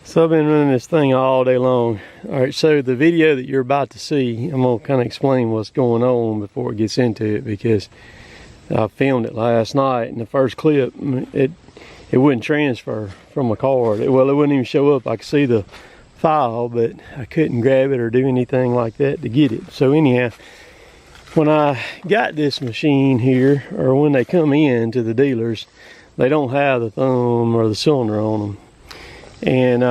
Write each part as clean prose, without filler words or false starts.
So I've been running this thing all day long. Alright, so the video that you're about to see, I'm going to kind of explain what's going on before it gets into it, because I filmed it last night, and the first clip, it wouldn't transfer from my card. Well, it wouldn't even show up. I could see the file, but I couldn't grab it or do anything like that to get it. So anyhow, when I got this machine here, or when they come in to the dealers, they don't have the thumb or the cylinder on them. And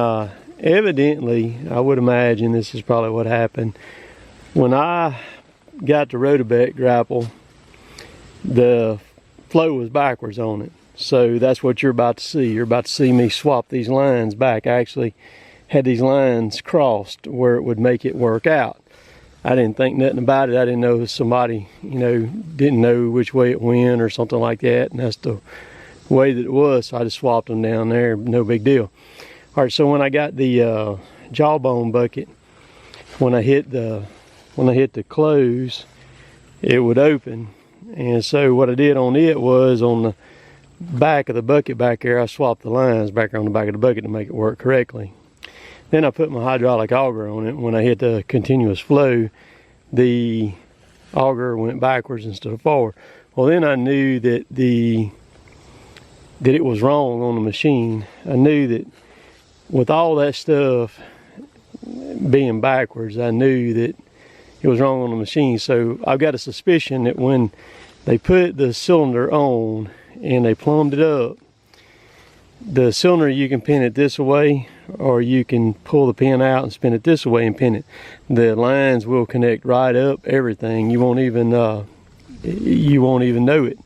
evidently, I would imagine this is probably what happened. When I got the Rotobeck Grapple, the flow was backwards on it. So that's what you're about to see. You're about to see me swap these lines back. I actually had these lines crossed where it would make it work out. I didn't think nothing about it. I didn't know if somebody, didn't know which way it went or something like that. And that's the way that it was. So I just swapped them down there. No big deal. All right, so when I got the jawbone bucket, when I hit the close, it would open. And so what I did on it was, on the back of the bucket back there, I swapped the lines back on the back of the bucket to make it work correctly. Then I put my hydraulic auger on it. When I hit the continuous flow, the auger went backwards instead of forward. Well, then I knew that it was wrong on the machine. I knew that with all that stuff being backwards, I knew that it was wrong on the machine. So I've got a suspicion that when they put the cylinder on and they plumbed it up, the cylinder, you can pin it this way, or you can pull the pin out and spin it this way and pin it. The lines will connect right up, everything. You won't even know it.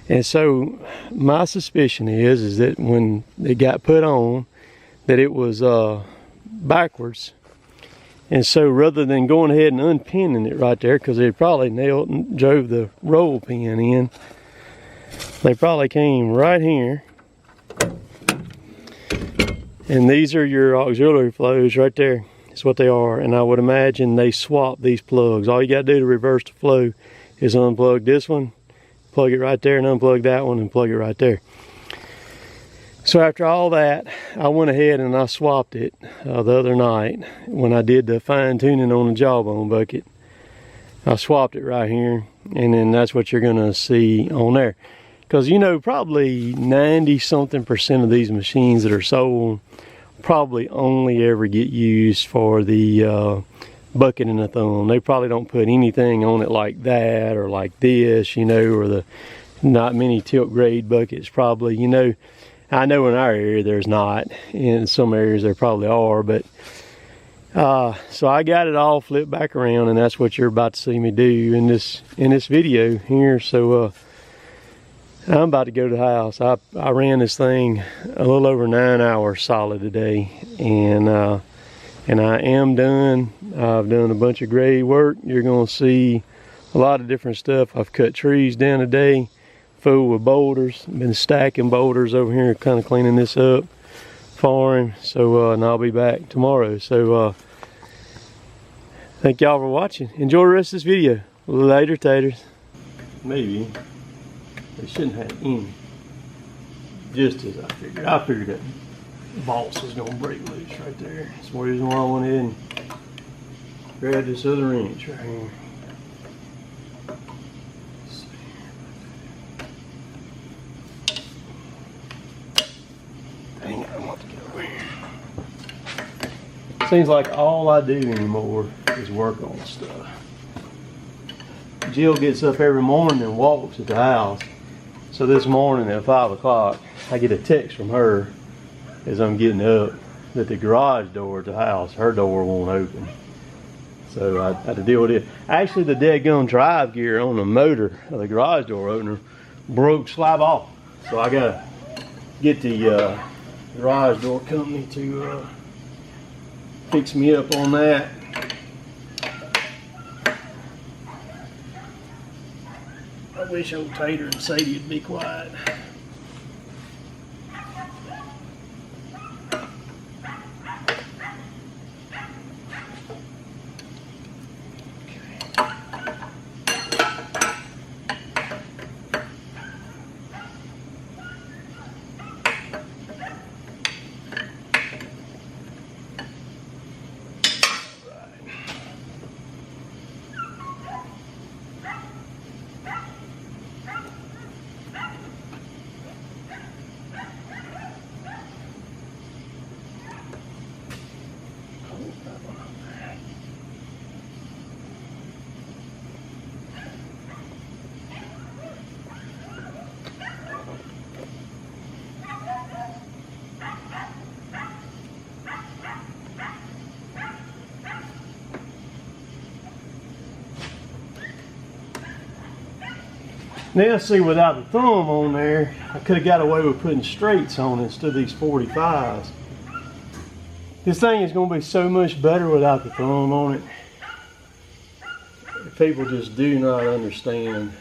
And so my suspicion is that when it got put on, that it was backwards. And so rather than going ahead and unpinning it right there, because they probably nailed and drove the roll pin in, they probably came right here. And these are your auxiliary flows right there. That's what they are. And I would imagine they swap these plugs. All you got to do to reverse the flow is unplug this one, plug it right there, and unplug that one and plug it right there. So after all that, I went ahead and I swapped it the other night when I did the fine tuning on the jawbone bucket. I swapped it right here, and then that's what you're gonna see on there. Because probably 90-something% of these machines that are sold probably only ever get used for the bucket and the thumb. They probably don't put anything on it like that or like this, or the not many tilt grade buckets probably, I know in our area there's not. In some areas there probably are, but so I got it all flipped back around, and that's what you're about to see me do in this video here. So I'm about to go to the house. I ran this thing a little over 9 hours solid today, and I am done. I've done a bunch of grade work. You're gonna see a lot of different stuff. I've cut trees down today, full with boulders. Been stacking boulders over here, kind of cleaning this up for him. So and I'll be back tomorrow. So thank y'all for watching. Enjoy the rest of this video. Later, taters. Maybe they shouldn't have any. Just as I figured. I figured that boss was gonna break loose right there. That's the reason why I went ahead and grabbed this other wrench right here. Dang it, I want to get over here. Seems like all I do anymore is work on stuff. Jill gets up every morning and walks at the house. So this morning at 5 o'clock, I get a text from her as I'm getting up that the garage door at the house, her door won't open. So I had to deal with it. Actually, the deadgum drive gear on the motor of the garage door opener broke slab off. So I gotta get the garage door company to fix me up on that. I wish old Tater and Sadie would be quiet. Now see, without the thumb on there, I could have got away with putting straights on it instead of these 45s. This thing is going to be so much better without the thumb on it. People just do not understand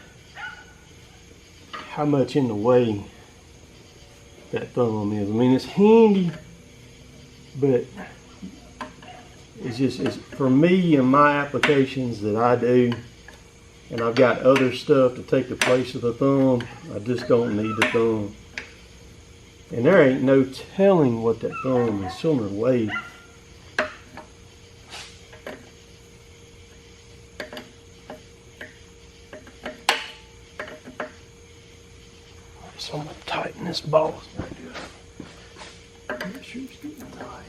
how much in the way that thumb is. I mean, it's handy, but it's for me and my applications that I do, and I've got other stuff to take the place of the thumb. I just don't need the thumb. And there ain't no telling what that thumb is sooner or later. So I'm gonna tighten this ball. Make sure it's getting tight.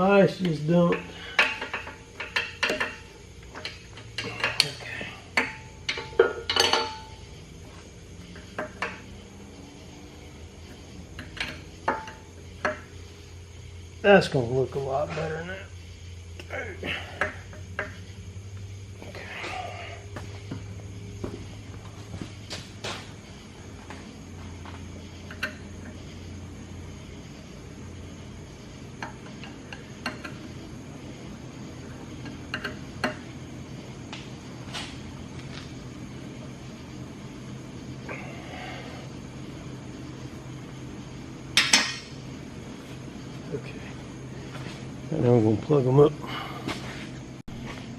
Ice just dumped. That's gonna look a lot better now. Okay. Okay. And then we're going to plug them up.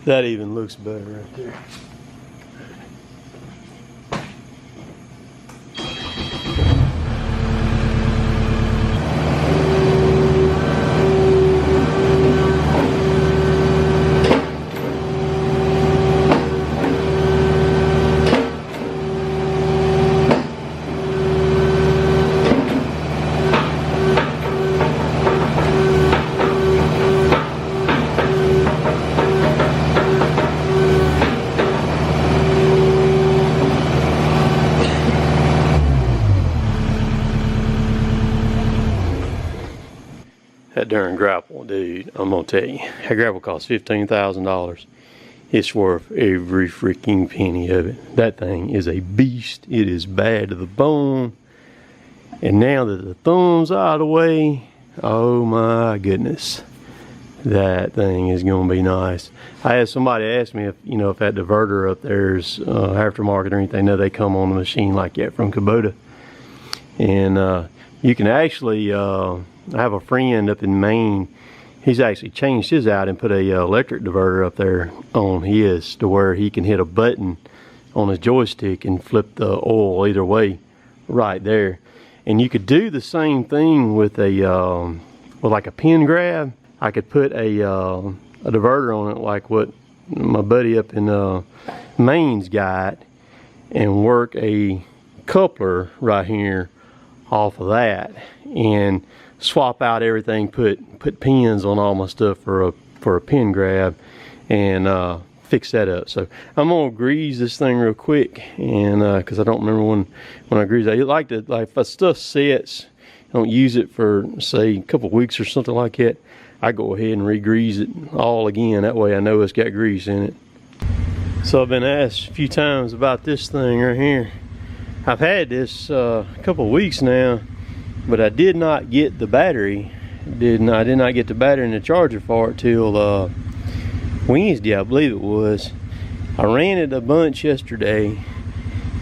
That even looks better right there. That darn Grapple, dude, I'm gonna tell you, that Grapple costs $15,000. It's worth every freaking penny of it. That thing is a beast. It is bad to the bone. And now that the thumb's out of the way, oh my goodness, that thing is gonna be nice. I had somebody ask me if, you know, if that diverter up there's aftermarket or anything. No, they come on the machine like that from Kubota. And you can actually, I have a friend up in Maine. He's actually changed his out and put a electric diverter up there on his to where he can hit a button on his joystick and flip the oil either way right there. And you could do the same thing with a with like a pin grab. I could put a diverter on it like what my buddy up in Maine's got, and work a coupler right here off of that and swap out everything, put pins on all my stuff for a pin grab, and fix that up. So I'm gonna grease this thing real quick, and because I don't remember when I grease it. I like to, like, if stuff sets, I don't use it for say a couple weeks or something like that, I go ahead and re-grease it all again. That way I know it's got grease in it. So I've been asked a few times about this thing right here. I've had this a couple of weeks now, but I did not get the battery. I did not get the battery and the charger for it till Wednesday, I believe it was. I ran it a bunch yesterday,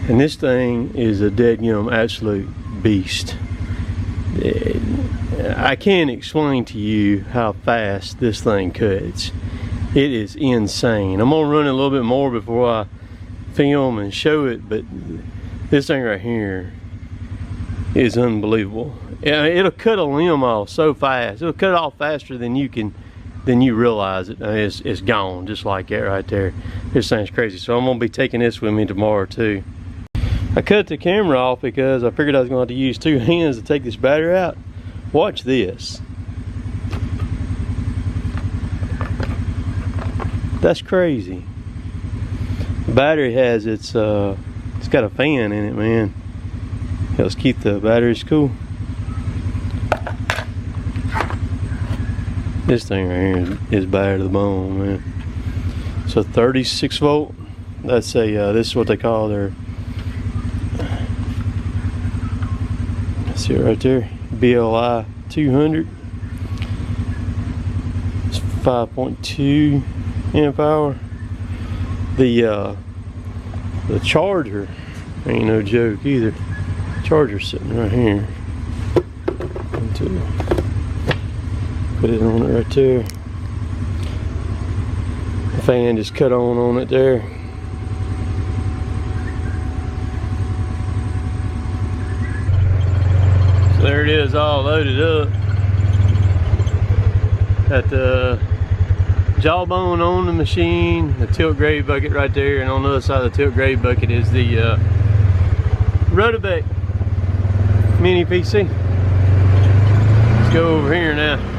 and this thing is a deadgum absolute beast. I can't explain to you how fast this thing cuts. It is insane. I'm gonna run it a little bit more before I film and show it, but this thing right here is unbelievable. It'll cut a limb off so fast. It'll cut it off faster than you realize it. It's gone just like that right there. This thing's crazy. So I'm gonna be taking this with me tomorrow too. I cut the camera off because I figured I was gonna have to use two hands to take this battery out. Watch this. That's crazy. The battery has its It's got a fan in it, man. Helps keep the batteries cool. This thing right here is bad to the bone, man. So 36 volt. That's a this is what they call their, see it right there, BLI 200. It's 5.2 amp hour. The charger ain't no joke either. Charger's sitting right here. Put it on it right there. The fan just cut on it there. So there it is, all loaded up. Got the jawbone on the machine, the tilt grade bucket right there, and on the other side of the tilt grade bucket is the Rotobeck mini PC. Let's go over here now.